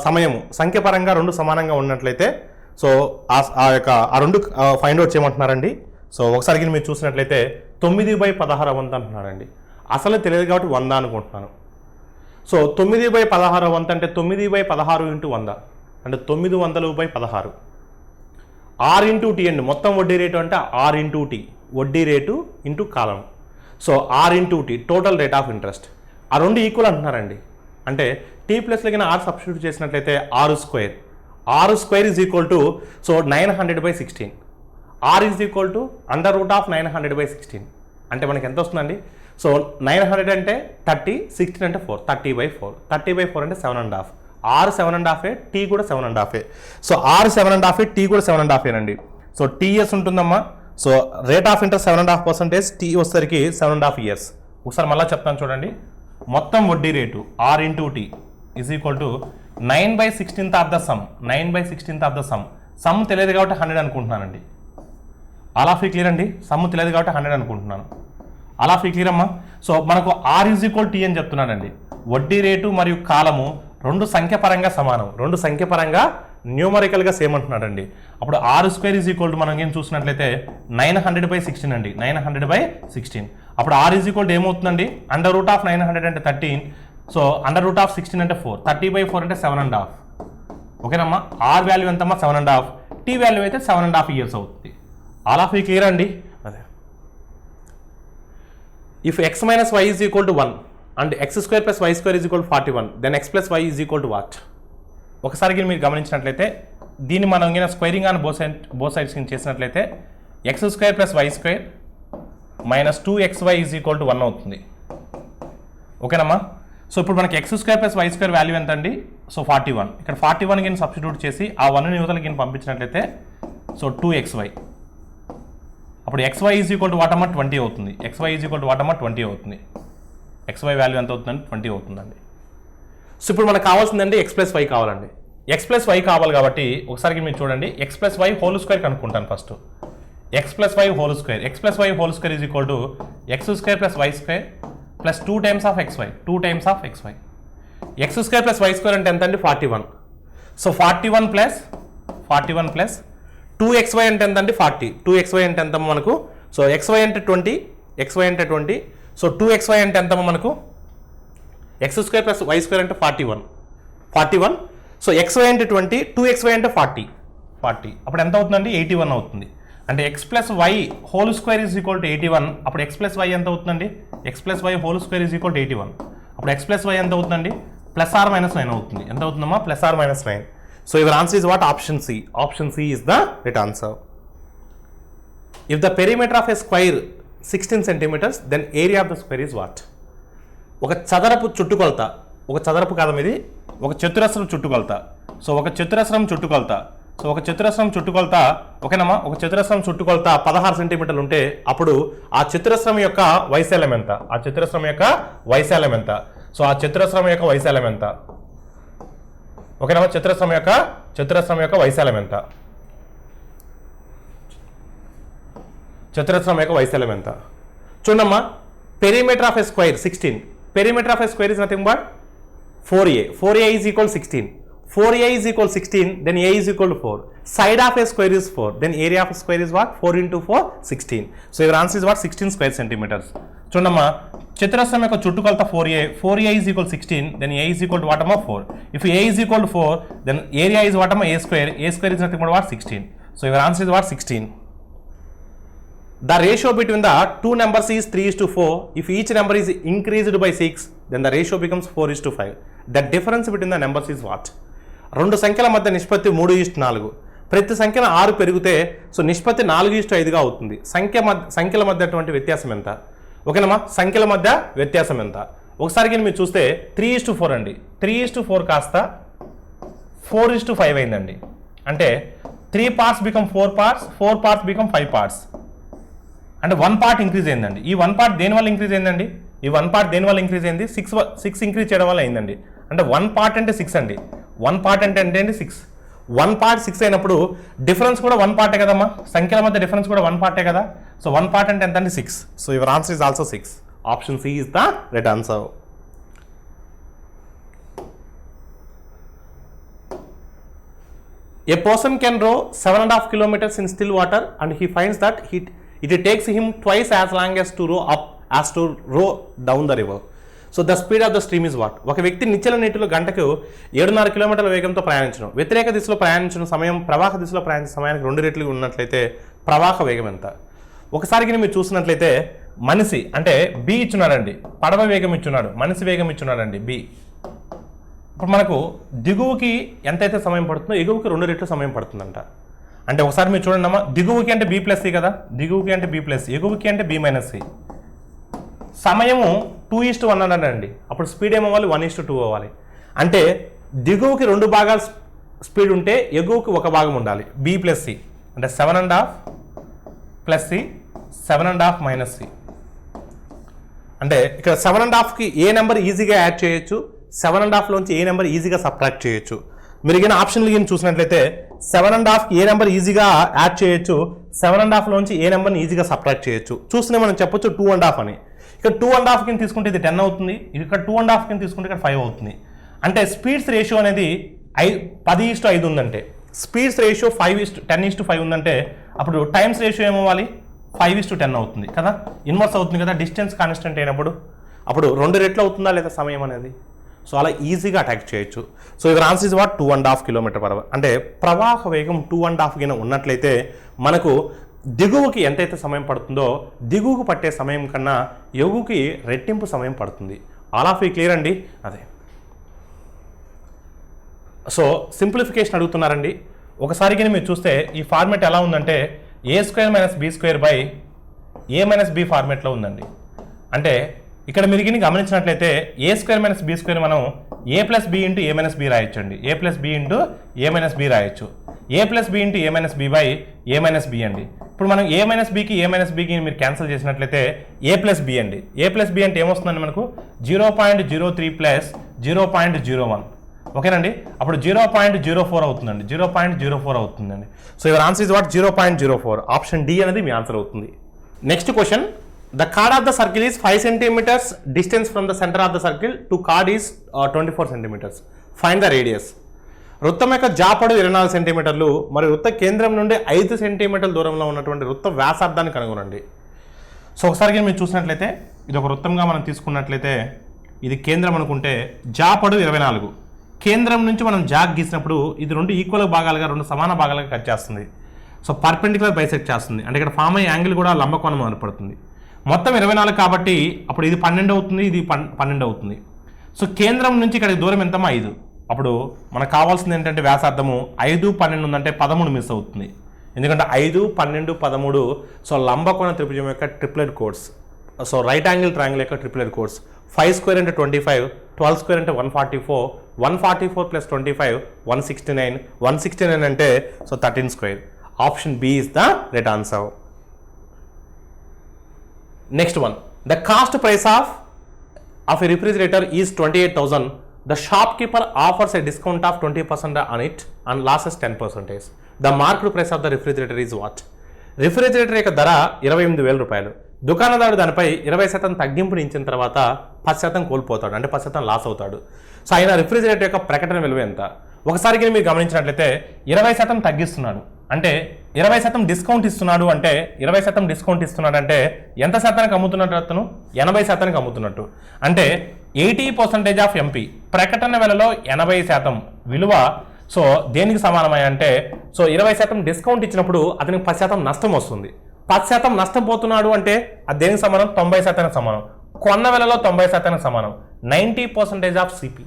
Speaker 1: సమయము సంఖ్యపరంగా 2 సమానంగా ఉన్నట్లయితే సో ఆ రెండు ఫైండ్ అవుట్ చేయమంటున్నారండి. సో ఒకసారి మీరు చూసినట్లయితే 9/16 వంతు అంటున్నారండి. అసలు తెలియదు కాబట్టి 100 అనుకుంటున్నాను. సో 9/16 వంతు అంటే 9/16 × 100 అంటే 900/16. R × T అండి. మొత్తం వడ్డీ రేటు అంటే R × T, వడ్డీ rate into column. So R × T total rate of interest. ఆ రెండు ఈక్వల్ అంటున్నారండి. అంటే T ప్లస్లో కింద R సబ్స్టిట్యూట్ చేసినట్లయితే R² is equal to so 900/16. R is equal to √900/16. అంటే మనకి ఎంత వస్తుందండి? సో 900 అంటే 30, 16 అంటే 4, 30/4. 30/4 అంటే 7.5. R 7.5, T కూడా 7.5. సో R 7.5, T కూడా 7.5 అండి. సో TS ఉంటుందమ్మా. So rate of interest 7.5%, T వచ్చేసరికి 7.5 years. ఒకసారి మళ్ళీ చెప్తాను చూడండి. మొత్తం వడ్డీ rate R × T is equal to 9/16th of the some. 9/16th of the some. Some తెలియదు కాబట్టి 100 అనుకుంటున్నానండి. అలా ఫీ క్లియర్ అండి. సమ్ తెలియదు కాబట్టి 100 అనుకుంటున్నాను. అలా ఫీ క్లియర్ అమ్మా. సో మనకు R ఈజ్ ఈక్వల్ T అని చెప్తున్నానండి. వడ్డీ రేటు మరియు కాలము 2 సంఖ్యపరంగా సమానం, 2 సంఖ్యపరంగా న్యూమరికల్గా సేమ్ అంటున్నాడండి. అప్పుడు R² ఈజ్ ఈక్వల్ టు మనం ఏం చూసినట్లయితే 900/16 అండి. 900/16. అప్పుడు R ఈజ్ ఈక్వల్ టు ఏమవుతుందండి? √900 అంటే 13. సో √16 అంటే 4. 30/4 అంటే 7.5. ఓకేనమ్మా. R వాల్యూ ఎంతమ్మా? 7.5. T వాల్యూ అయితే 7.5 years అవుతుంది. అలా ఫీ క్లియర్ అండి. అదే if x - y is equal to 1 and x² + y² is equal to 41, then x + y is equal to what? ఒకసారి మీరు గమనించినట్లయితే దీన్ని మనం స్క్వేరింగ్ ఆన్ బోత్ సైడ్స్ చేసినట్లయితే x² + y² - 2xy is equal to 1 అవుతుంది. ఓకేనమ్మా. సో ఇప్పుడు మనకి x² + y² వాల్యూ ఎంత అండి? సో 41. ఇక్కడ 41 సబ్స్టిట్యూట్ చేసి ఆ 1ని యువతలకి పంపించినట్లయితే సో 2xy. అప్పుడు xy ఈజ్ ఈక్వల్ టు వాటమ్మా 20 అవుతుంది. xy ఈజ్ ఈక్వల్ టు వాటమ్మా 20 అవుతుంది. xy వాల్యూ ఎంత అవుతుందండి? 20 అవుతుందండి. సో ఇప్పుడు మనకు కావాల్సిందండి x ప్లస్ వై కావాలండి. x ప్లస్ వై కావాలి కాబట్టి ఒకసారి మీరు చూడండి, x plus why whole square కనుక్కుంటాను first. x plus why whole square, x plus why whole square is equal to x square plus why square plus 2 times of xy, 2 times of xy. x square plus why square అంటే ఎంత అండి? 41. సో 41 ప్లస్ 2xy అంటే ఎంత అండి? 40. 2xy అంటే ఎంత మనకు? సో xy అంటే 20, xy అంటే 20. సో 2xy అంటే ఎంత మనకు? x square plus why square అంటే 41. సో xy అంటే 20, 2xy అంటే 40. అప్పుడు ఎంత అవుతుందండి? 81 అవుతుంది. అంటే x plus why whole square is equal to 81. అప్పుడు x ప్లస్ వై ఎంత అవుతుందండి? x plus why whole square is equal to 81. అప్పుడు x ప్లస్ వై ఎంత అవుతుందండి? ప్లస్ ఆర్ మైనస్ 9 అవుతుంది. ఎంత అవుతుందమ్మా? Plus or minus 9. So your answer is what? Option C. Option C is the right answer. If the perimeter of a square 16 centimeters, then area of the square is what? ఒక చదరపు చుట్టుకొలత, ఒక చదరపు కాదం ఇది, ఒక చతురస్రం చుట్టుకొలత. సో ఒక చతురస్రం చుట్టుకొలత, ఓకేనమ్మా? ఒక చతురస్రం చుట్టుకొలత 16 సెంటీమీటర్లు ఉంటే అప్పుడు ఆ చతురస్రం యొక్క వైశాల్యం ఎంత? సో ఆ చతురస్రం యొక్క వైశాల్యం ఎంత? ఓకేనమ్మా? చతురస్రం యొక్క వైశాల్యం ఎంత? చూడమ్మా, perimeter of a square 16. Perimeter of a square is nothing but 4a. 4a is equal 16. 4a is equal 16, then a is equal to 4. Side of a square is 4, then area of a square is what? 4 into 4, 16. So your answer is what? 16 square centimeters. చూడమ్మా, చతురస్రం యొక్క చుట్టుకొలత 4a. 4a is equal 16, then a is equal to what అమ్మా? 4. If a is equal to 4, then area is what అమ్మా? a square. a square is nothing but what? 16. So your answer is what? 16. The ratio between the two numbers is 3:4. If each number is increased by 6, then the ratio becomes 4:5. The difference between the numbers is what? రెండు సంఖ్యల మధ్య నిష్పత్తి 3:4. ప్రతి సంఖ్యన 6 పెరిగితే సో నిష్పత్తి 4:5గా అవుతుంది. సంఖ్యల మధ్య అటువంటి వ్యత్యాసం ఎంత? ఓకేనమ్మా? సంఖ్యల మధ్య వ్యత్యాసం ఎంత? ఒకసారి మీరు చూస్తే 3:4 అండి. 3:4 కాస్త 4:5 అయిందండి. అంటే 3 parts become 4 parts, 4 parts become 5 parts. అంటే 1 part ఇంక్రీజ్ అయిందండి. ఈ 1 part దేనివల్ల ఇంక్రీజ్ అయిందండి? ఈ 1 part దేనివల్ల ఇంక్రీజ్ అయింది? 6 ఇంక్రీజ్ చేయడం వల్ల అయిందండి. అంటే 1 part అంటే 6 అండి. 1 part అంటే ఏంటి? 6. 1 part 6 అయినప్పుడు డిఫరెన్స్ కూడా 1 పార్టే కదమ్మా? సంఖ్యల మధ్య డిఫరెన్స్ కూడా 1 పార్టే కదా? సో 1 part అంటే ఎంత అండి? 6. So your answer is also 6. Option C is the right answer. A person can row 7.5 kilometers in still water and he finds that it takes him twice as long as to row up as to row down the river. So the speed of the stream is what? ఒక వ్యక్తి నిశ్చల నీటిలో గంటకు 7.5 కిలోమీటర్ల వేగంతో ప్రయాణించడం, వ్యతిరేక దిశలో ప్రయాణించిన సమయం ప్రవాహ దిశలో ప్రయాణించిన సమయానికి 2 రెట్లు ఉన్నట్లయితే ప్రవాహ వేగం ఎంత? ఒకసారి మీరు చూసినట్లయితే మనిషి అంటే బి ఇచ్చున్నాడండి, పడవ వేగం ఇచ్చున్నాడు, మనిషి వేగం ఇచ్చున్నాడండి బి. ఇప్పుడు మనకు దిగువకి ఎంతైతే సమయం పడుతుందో ఎగువకి 2 రెట్లు సమయం పడుతుందంట. అంటే ఒకసారి మీరు చూడండి అమ్మా, దిగువకి అంటే బి ప్లస్ సి కదా, దిగువకి అంటే బి ప్లస్, ఎగువకి అంటే బి మైనస్ సి. సమయము 2:1 అన్నాడండి. అప్పుడు స్పీడ్ ఏమవ్వాలి? 1:2 అవ్వాలి. అంటే దిగువకి 2 భాగాలు స్పీడ్ ఉంటే ఎగువకి 1 భాగం ఉండాలి. బి ప్లస్ సి అంటే 7.5 ప్లస్ సి, 7.5 మైనస్ సి. అంటే ఇక్కడ 7.5కి ఏ నెంబర్ ఈజీగా యాడ్ చేయొచ్చు, 7.5లోంచి ఏ నెంబర్ ఈజీగా సబ్ట్రాక్ట్ చేయొచ్చు. మీరు కానీ ఆప్షన్లు కానీ చూసినట్లయితే 7.5కి ఏ నెంబర్ ఈజీగా యాడ్ చేయొచ్చు, 7.5లోంచి ఏ నెంబర్ని ఈజీగా సబ్ట్రాక్ట్ చేయొచ్చు. చూస్తూనే మనం చెప్పొచ్చు 2.5 అని. ఇక్కడ 2.5 కింద తీసుకుంటే ఇది 10 అవుతుంది, ఇక్కడ 2.5 కింద తీసుకుంటే ఇక్కడ 5 అవుతుంది. అంటే స్పీడ్స్ రేషియో అనేది 10:5 ఉందంటే, స్పీడ్స్ రేషియో 10:5 ఉందంటే అప్పుడు టైమ్స్ రేషియో ఏమవ్వాలి? 5:10 అవుతుంది కదా, ఇన్వర్స్ అవుతుంది కదా డిస్టెన్స్ కాన్స్టెంట్ అయినప్పుడు. అప్పుడు 2 రెట్లు అవుతుందా లేదా సమయం అనేది? సో అలా ఈజీగా అటాక్ చేయొచ్చు. So your answer is what? 2.5 km/h. అంటే ప్రవాహ వేగం 2.5 కింద ఉన్నట్లయితే మనకు దిగువకి ఎంతైతే సమయం పడుతుందో దిగువకు పట్టే సమయం కన్నా ఎగువకి రెట్టింపు సమయం పడుతుంది. ఆల్ ఆఫ్ యూ క్లియర్ అండి? అదే. సో సింప్లిఫికేషన్ అడుగుతున్నారండి. ఒకసారి కానీ మీరు చూస్తే ఈ ఫార్మేట్ ఎలా ఉందంటే a² - b² a - b ఫార్మేట్లో ఉందండి. అంటే ఇక్కడ మీరు కానీ గమనించినట్లయితే a² - b² మనం a + b × a - b రాయొచ్చు అండి. a + b × a - b రాయొచ్చు. A plus B into A minus B by A minus B అండి. ఇప్పుడు మనం ఏ మైనస్ బికి మీరు క్యాన్సిల్ చేసినట్లయితే ఏ ప్లస్ బి అండి. ఏ ప్లస్ బి అంటే ఏమొస్తుందండి మనకు 0.03 ప్లస్ 0.01 ఓకేనండి. అప్పుడు 0.04 అవుతుందండి. 0.04 అవుతుందండి. So your answer is what 0.04. Option D అనేది మీ ఆన్సర్ అవుతుంది. Next question, the chord of the circle is 5 centimetres distance from the centre of the circle to chord is 24 centimetres. Find the radius. వృత్తం యొక్క జాపడు 24 సెంటీమీటర్లు మరియు వృత్త కేంద్రం నుండి 5 సెంటీమీటర్ల దూరంలో ఉన్నటువంటి వృత్త వ్యాసార్థాన్ని కనుగొనండి. సో ఒకసారి మీరు చూసినట్లయితే ఇది ఒక వృత్తంగా మనం తీసుకున్నట్లయితే ఇది కేంద్రం అనుకుంటే జాపడు 24. కేంద్రం నుంచి మనం జాగ్ గీసినప్పుడు ఇది 2 ఈక్వల్ భాగాలుగా 2 సమాన భాగాలుగా కట్ చేస్తుంది. సో పర్పెండిక్యులర్ బైసెక్ట్ చేస్తుంది. అంటే ఇక్కడ ఫామ్ అయ్యే యాంగిల్ కూడా లంబకోణం ఏర్పడుతుంది. మొత్తం 24 కాబట్టి అప్పుడు ఇది 12 అవుతుంది, ఇది 12 అవుతుంది. సో కేంద్రం నుంచి ఇక్కడికి దూరం ఎంతమో 5. అప్పుడు మనకు కావాల్సింది ఏంటంటే వ్యాసార్థము 5, 12 ఉందంటే 13 మిస్ అవుతుంది. ఎందుకంటే 5, 12, 13 సో లంబకోణ త్రిభుజం యొక్క triplet codes. So right angle triangle యొక్క ట్రిప్లెట్ కోడ్స్. 5 స్క్వేర్ అంటే 25, 12 స్క్వేర్ అంటే 144, 144 ప్లస్ 25 169, 169 అంటే so 13 square. Option B is the right answer. Next one, the cost price of a refrigerator is 28,000. The shopkeeper offers a discount of 20% on it and losses 10%. The market price of the refrigerator is what? Refrigerator యొక్క ధర 28,000 రూపాయలు. దుకాణదారుడు దానిపై 20% తగ్గింపుని ఇచ్చిన తర్వాత 10% కోల్పోతాడు, అంటే 10% లాస్ అవుతాడు. సో ఆయన రిఫ్రిజిరేటర్ యొక్క ప్రకటన విలువ ఎంత? ఒకసారి మీరు గమనించినట్లయితే 20% తగ్గిస్తున్నాడు అంటే 20% డిస్కౌంట్ ఇస్తున్నాడు అంటే 20% డిస్కౌంట్ ఇస్తున్నాడు అంటే ఎంత శాతానికి అమ్ముతున్నట్టు అతను? 80% అమ్ముతున్నట్టు. అంటే 80% ఆఫ్ ఎంపీ ప్రకటన వెలలో 80% విలువ. సో దేనికి సమానమై అంటే సో 20% డిస్కౌంట్ ఇచ్చినప్పుడు అతనికి 10% నష్టం వస్తుంది. 10% నష్టం పోతున్నాడు అంటే అది దేనికి సమానం? 90% సమానం. కొన్న వెలలో 90% సమానం. 90% ఆఫ్ సిపి.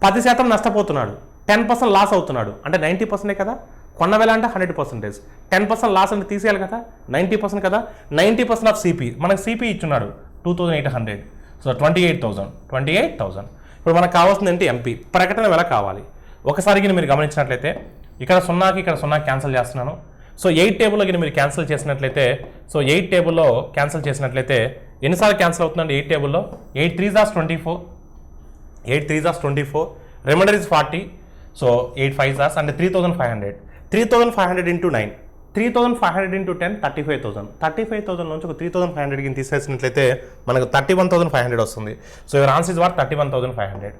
Speaker 1: 10% నష్టపోతున్నాడు, 10% లాస్ అవుతున్నాడు అంటే 90% కదా. కొన్న వెల అంటే 100%, 10% లాస్ అంటే తీసేయాలి కదా, 90% కదా. 90% ఆఫ్ సిపి. మనకు సిపి ఇచ్చున్నాడు 2800. సో 28,000. ఇప్పుడు మనకు కావాల్సింది ఏంటి? ఎంపీ ప్రకటన వెల కావాలి. ఒకసారి మీరు గమనించినట్లయితే ఇక్కడ 0కి ఇక్కడ 0 క్యాన్సిల్ చేస్తున్నాను. సో 8 టేబుల్లో మీరు క్యాన్సిల్ చేసినట్లయితే సో 8 టేబుల్లో క్యాన్సిల్ చేసినట్లయితే ఎన్నిసార్లు క్యాన్సిల్ అవుతుందండి? 8 టేబుల్లో 8 3s are 24, 8 3s are 24, remainder is 40. So 8 5s are అంటే 3,500. 3,500 into 9, 3,500 into 10 35,000. 35,000 నుంచి ఒక 3,500కి తీసేసినట్లయితే మనకు 31,500 వస్తుంది. So your answer is what 31,500.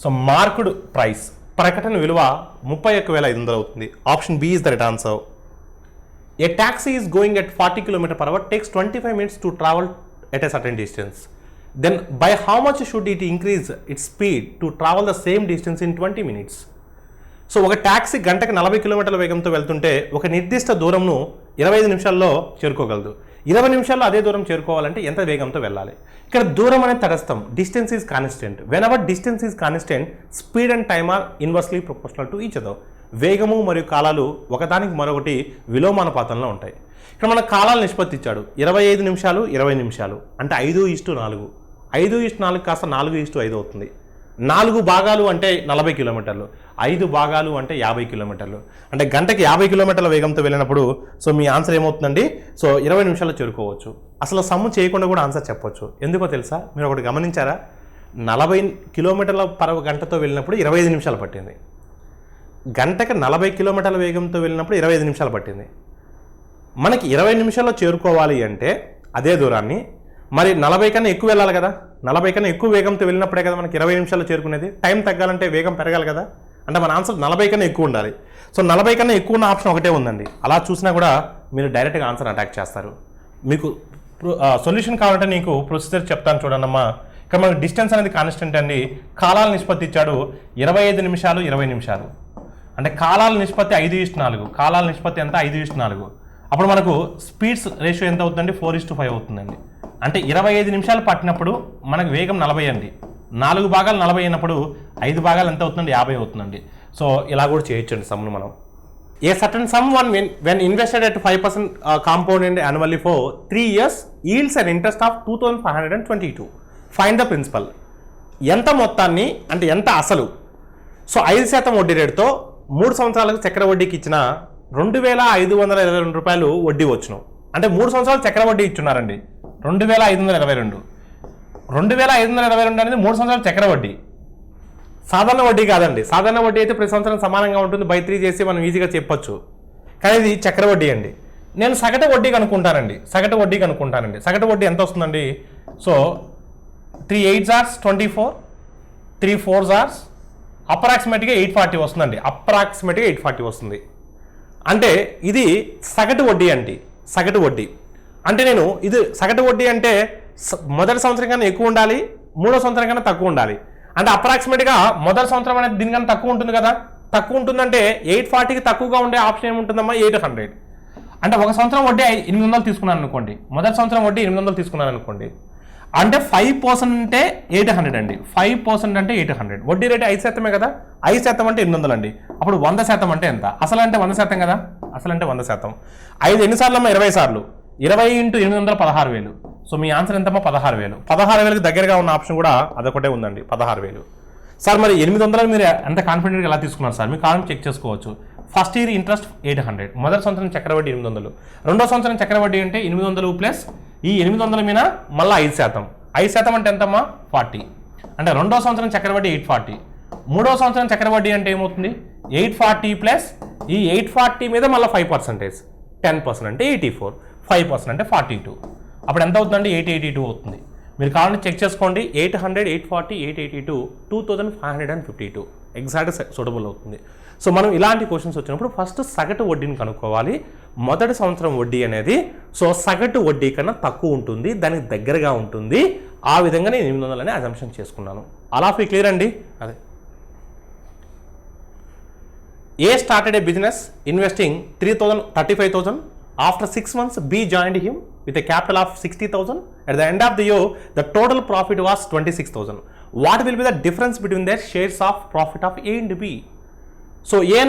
Speaker 1: So marked price ప్రకటన విలువ 31,500 అవుతుంది. Option B is the right answer. A taxi is going at 40 km/h takes 25 minutes to travel at a certain distance. Then by how much should it increase its speed to travel the same distance in 20 minutes? So ఒక ట్యాక్సీ గంటకు 40 కిలోమీటర్ల వేగంతో వెళ్తుంటే ఒక నిర్దిష్ట దూరంను 25 నిమిషాల్లో చేరుకోగలదు. 20 నిమిషాల్లో అదే దూరం చేరుకోవాలంటే ఎంత వేగంతో వెళ్ళాలి? ఇక్కడ దూరం అనేది తటస్థం. Distance is constant. Whenever distance is constant, speed and time are inversely proportional to each other. వేగము మరియు కాలాలు ఒకదానికి మరొకటి విలోమానుపాతంలో ఉంటాయి. ఇక్కడ మన కాలాల నిష్పత్తి ఇచ్చాడు 25 నిమిషాలు 20 నిమిషాలు అంటే 5:4. 5:4 కాస్త 4:5 అవుతుంది. 4 భాగాలు అంటే 40 కిలోమీటర్లు, 5 భాగాలు అంటే 50 కిలోమీటర్లు. అంటే గంటకి 50 కిలోమీటర్ల వేగంతో వెళ్ళినప్పుడు సో మీ ఆన్సర్ ఏమవుతుందండి? సో 20 నిమిషాల్లో చేరుకోవచ్చు. అసలు సమ్ము చేయకుండా కూడా ఆన్సర్ చెప్పొచ్చు. ఎందుకో తెలుసా? మీరు ఒకటి గమనించారా? 40 కిలోమీటర్ల గంటతో వెళ్ళినప్పుడు 25 నిమిషాలు పట్టింది. గంటకి 40 కిలోమీటర్ల వేగంతో వెళ్ళినప్పుడు 25 నిమిషాలు పట్టింది. మనకి 20 నిమిషాల్లో చేరుకోవాలి అంటే అదే దూరాన్ని మరి 40 కన్నా ఎక్కువ వెళ్ళాలి కదా. 40 కన్నా ఎక్కువ వేగంతో వెళ్ళినప్పుడే కదా మనకి 20 నిమిషాల్లో చేరుకునేది. టైం తగ్గాలంటే వేగం పెరగాలి కదా. అంటే మన ఆన్సర్ 40 కన్నా ఎక్కువ ఉండాలి. సో 40 కన్నా ఎక్కువ ఉన్న ఆప్షన్ ఒకటే ఉందండి. అలా చూసినా కూడా మీరు డైరెక్ట్గా ఆన్సర్ అటాక్ చేస్తారు. మీకు సొల్యూషన్ కావాలంటే నీకు ప్రొసీజర్ చెప్తాను చూడండమ్మా. ఇక్కడ మనకు డిస్టెన్స్ అనేది కాన్స్టెంట్ అండి. కాలాల నిష్పత్తి ఇచ్చాడు 25 నిమిషాలు 20 నిమిషాలు. అంటే కాలాల నిష్పత్తి 5:4. కాలాల నిష్పత్తి ఎంత? 5:4. అప్పుడు మనకు స్పీడ్స్ రేషియో ఎంత అవుతుందండి? 4:5 అవుతుందండి. అంటే 25 నిమిషాలు పట్టినప్పుడు మనకు వేగం 40 అండి. 4 భాగాలు 40 అయినప్పుడు 5 భాగాలు ఎంత అవుతుందండి? 50 అవుతుందండి. సో ఇలా కూడా చేయొచ్చండి సమ్ను మనం. A certain sum one when invested at 5% compound annually for 3 years yields an interest of 2,522. Find the principal. ఎంత మొత్తాన్ని అంటే ఎంత అసలు సో 5% వడ్డీ రేటుతో 3 సంవత్సరాలకు చక్ర వడ్డీకి ఇచ్చిన 2,522 రూపాయలు వడ్డీ వచ్చును. అంటే 3 సంవత్సరాలు చక్ర వడ్డీ ఇచ్చున్నారండి. 2,522 అనేది 3 సంవత్సరాలు చక్ర వడ్డీ, సాధారణ వడ్డీ కాదండి. సాధారణ వడ్డీ అయితే ప్రతి సంవత్సరం సమానంగా ఉంటుంది, బై 3 చేసి మనం ఈజీగా చెప్పొచ్చు. కానీ ఇది చక్ర వడ్డీ అండి. నేను సగటు వడ్డీ కనుక్కుంటానండి. సగటు వడ్డీ ఎంత వస్తుందండి? So 3 8s are 24, 3 4s are అప్రాక్సిమేట్గా 840 వస్తుందండి. అప్రాక్సిమేట్గా 840 వస్తుంది. అంటే ఇది సగటు వడ్డీ అండి. సగటు వడ్డీ అంటే ఇది సగటు వడ్డీ అంటే మొదటి సంవత్సరం కన్నా ఎక్కువ ఉండాలి, మూడో సంవత్సరం కన్నా తక్కువ ఉండాలి. అంటే అప్రాక్సిమేట్గా మొదటి సంవత్సరం అనేది దీనికన్నా తక్కువ ఉంటుంది కదా. తక్కువ ఉంటుందంటే 840కి తక్కువగా ఉండే ఆప్షన్ ఏముంటుందమ్మా? 800. అంటే ఒక సంవత్సరం వడ్డీ 800 తీసుకున్నాను అనుకోండి, మొదటి సంవత్సరం వడ్డీ 800 తీసుకున్నాను అనుకోండి, అంటే 5% అంటే 800 అండి. 5% అంటే 800. వడ్డీ రేటు 5% కదా. 5% అంటే 800 అండి. అప్పుడు 100% అంటే ఎంత? అసలు అంటే 100% కదా. అసలు అంటే 100%. 5 ఎన్నిసార్లు అమ్మా? 20 సార్లు. 20 × 800 16,000. సో మీ ఆన్సర్ ఎంతమ్మా? 16,000. 16,000కి దగ్గరగా ఉన్న ఆప్షన్ కూడా అదొకటే ఉందండి, 16,000. సార్ మరి 800 మీరు ఎంత కాన్ఫిడెంట్గా ఎలా తీసుకున్నారు సార్? మీ కాలం చెక్ చేసుకోవచ్చు. ఫస్ట్ ఇయర్ ఇంట్రెస్ట్ 800, మొదటి సంవత్సరం చక్రవడ్డీ 800, రెండో సంవత్సరం చక్రవడ్డీ అంటే 800 ప్లస్ ఈ 800 మీద మళ్ళీ 5%. 5% అంటే ఎంతమ్మా? 40. అంటే రెండో సంవత్సరం చక్రవడ్డీ 840, మూడో సంవత్సరం చక్రవడ్డీ అంటే ఏమవుతుంది? 840 ప్లస్ ఈ 840 మీద మళ్ళీ 5%, 10% అంటే 84, 5% అంటే 42. అప్పుడు ఎంత అవుతుందండి? 882 అవుతుంది. మీరు కావాలంటే చెక్ చేసుకోండి. 800, 840, 882, 2552 ఎగ్జాక్ట్ సూటబుల్ అవుతుంది. సో మనం ఇలాంటి క్వశ్చన్స్ వచ్చినప్పుడు ఫస్ట్ సగటు వడ్డీని కనుక్కోవాలి. మొదటి సంవత్సరం వడ్డీ అనేది సో సగటు వడ్డీ కన్నా తక్కువ ఉంటుంది, దానికి దగ్గరగా ఉంటుంది. ఆ విధంగా నేను 800 అనే అజంప్షన్ చేసుకున్నాను. అలా ఫీ క్లియర్ అండి. అదే A started a business investing 35,000. After 6 months, B joined him with a capital of 60,000. At the end of the year, the total profit was 26,000. What will be the difference between their shares of profit of A and B? So ఏ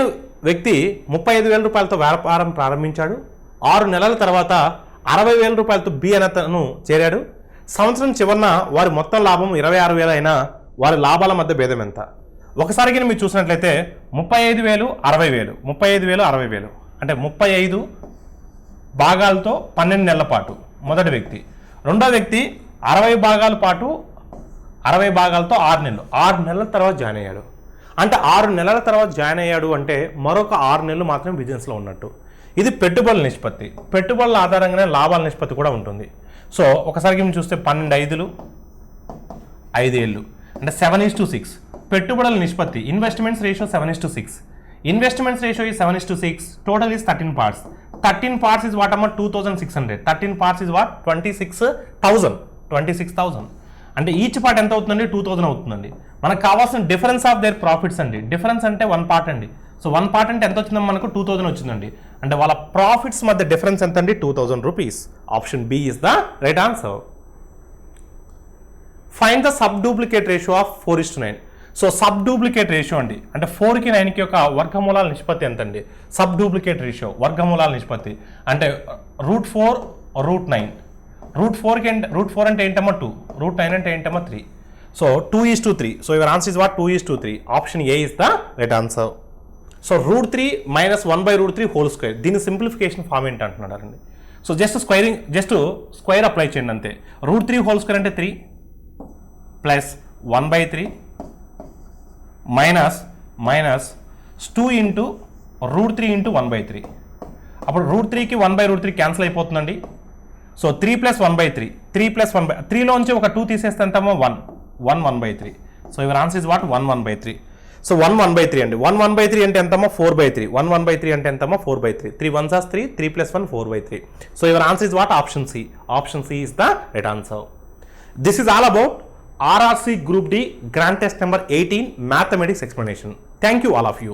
Speaker 1: వ్యక్తి 35,000 రూపాయలతో వ్యాపారం ప్రారంభించాడు. 6 నెలల తర్వాత 60,000 రూపాయలతో బి అతను చేరాడు. సంవత్సరం చివరన వారి మొత్తం లాభం 26,000 అయినా వారి లాభాల మధ్య భేదం ఎంత? ఒకసారికి మీరు చూసినట్లయితే 35,000 60,000, 35,000 60,000 అంటే 35 భాగాలతో 12 నెలల పాటు మొదటి వ్యక్తి. రెండో వ్యక్తి 60 భాగాల పాటు 60 భాగాలతో 6 నెలల తర్వాత జాయిన్ అయ్యాడు. అంటే 6 నెలల తర్వాత జాయిన్ అయ్యాడు అంటే మరొక 6 నెలలు మాత్రమే బిజినెస్లో ఉన్నట్టు. ఇది పెట్టుబడుల నిష్పత్తి. పెట్టుబడుల ఆధారంగానే లాభాల నిష్పత్తి కూడా ఉంటుంది. సో ఒకసారికి మేము చూస్తే 12 5 5 ఏళ్ళు అంటే 7:6. పెట్టుబడుల నిష్పత్తి ఇన్వెస్ట్మెంట్స్ రేషియో 7:6. ఇన్వెస్ట్మెంట్స్ రేషియో ఈ 7:6. Total is 13 parts. 13 parts is what అమ్మా? 2,600. 13 parts is what? 26,000. అంటే ఈచ్ పార్ట్ ఎంత అవుతుందండి? 2,000 అవుతుందండి. మనకు కావాల్సిన డిఫరెన్స్ ఆఫ్ దేర్ ప్రాఫిట్స్ అండి. డిఫరెన్స్ అంటే 1 part అండి. సో 1 part అంటే ఎంత వచ్చిందో మనకు 2,000 వచ్చిందండి. అంటే వాళ్ళ ప్రాఫిట్స్ మధ్య డిఫరెన్స్ ఎంత అండి? 2,000 rupees. Option B is the right answer. Find the sub duplicate ratio of 4:9. So sub duplicate ratio అండి అంటే 4కి 9కి యొక్క వర్గమూలాల నిష్పత్తి ఎంత అండి? సబ్ డూప్లికేట్ రేషియో వర్గమూలాల నిష్పత్తి అంటే √4 √9. √4 అంటే ఏంటమ్మా? 2. √9 అంటే ఏంటమ్మా? 3. So 2:3. So your answer is what? 2:3. Option A is the right answer. So √3 - 1/√3 whole square. దీని సింప్లిఫికేషన్ ఫామ్ ఏంటి అంటున్నారండి. సో జస్ట్ స్క్వేర్ అప్లై చేయండి అంతే. √3 హోల్ స్క్వేర్ అంటే 3 ప్లస్ 1/3 మైనస్ 2 × √3 × 1/3. అప్పుడు √3కి 1/√3 క్యాన్సిల్ అయిపోతుందండి. సో 3 + 1/3. 3 + 1/3లోంచి ఒక 2 తీసేస్తే ఎంతమో 1 1/3. So your answer is what? 1/3. So 1/3 అండి. 1/3 అంటే ఎంతమో? 4/3. 1/3 అంటే ఎంతమో? 4/3. 3 1s are 3, 3 + 1 4/3. So your answer is what? Option C. Option C is the right answer. This is all about RRC Group D Grand Test number 18 Mathematics explanation. Thank you all of you.